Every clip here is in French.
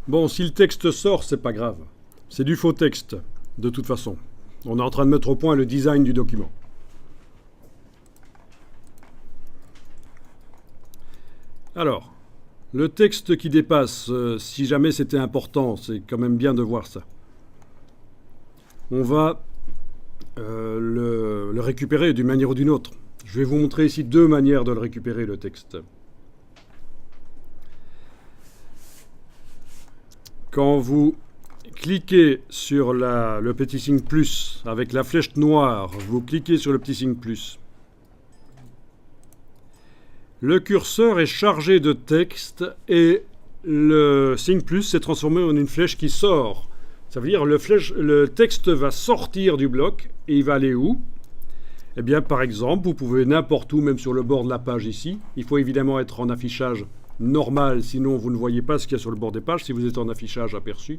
Bon, si le texte sort, c'est pas grave. C'est du faux texte, de toute façon. On est en train de mettre au point le design du document. Alors, le texte qui dépasse, si jamais c'était important, c'est quand même bien de voir ça. On va le récupérer d'une manière ou d'une autre. Je vais vous montrer ici deux manières de le récupérer, le texte. Quand vous cliquez sur le petit signe plus avec la flèche noire, vous cliquez sur le petit signe plus. Le curseur est chargé de texte et le signe plus s'est transformé en une flèche qui sort. Ça veut dire le texte va sortir du bloc et il va aller où? Eh bien, par exemple, vous pouvez n'importe où, même sur le bord de la page ici. Il faut évidemment être en affichage normal, sinon vous ne voyez pas ce qu'il y a sur le bord des pages si vous êtes en affichage aperçu.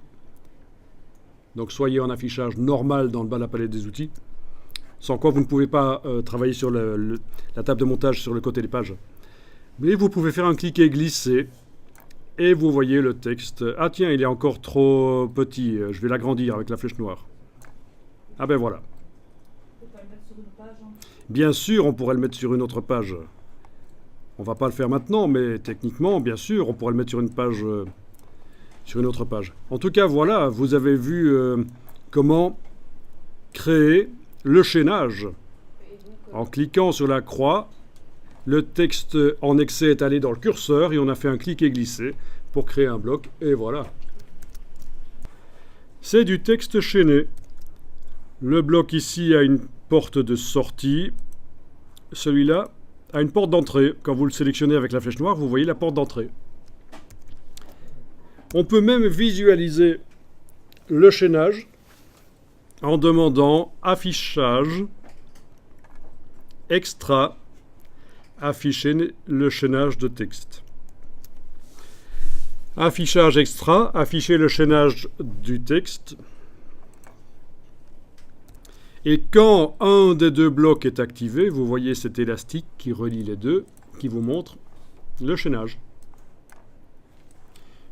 Donc soyez en affichage normal dans le bas de la palette des outils, sans quoi vous ne pouvez pas travailler sur la table de montage sur le côté des pages. Mais vous pouvez faire un clic et glisser, et vous voyez le texte. Ah tiens, il est encore trop petit, je vais l'agrandir avec la flèche noire. Ah ben voilà. On peut pas le mettre sur une page, hein. Bien sûr, on pourrait le mettre sur une autre page. On va pas le faire maintenant, mais techniquement, bien sûr, on pourrait le mettre sur une page, sur une autre page. En tout cas, voilà, vous avez vu comment créer le chaînage. Et donc, En cliquant sur la croix, le texte en excès est allé dans le curseur et on a fait un clic et glissé pour créer un bloc, et voilà. C'est du texte chaîné. Le bloc ici a une porte de sortie. Celui-là a une porte d'entrée. Quand vous le sélectionnez avec la flèche noire, vous voyez la porte d'entrée. On peut même visualiser le chaînage en demandant affichage, extra, afficher le chaînage de texte. Affichage extra, afficher le chaînage du texte. Et quand un des deux blocs est activé, vous voyez cet élastique qui relie les deux, qui vous montre le chaînage.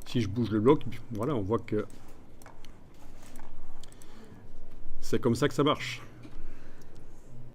Si je bouge le bloc, voilà, on voit que c'est comme ça que ça marche.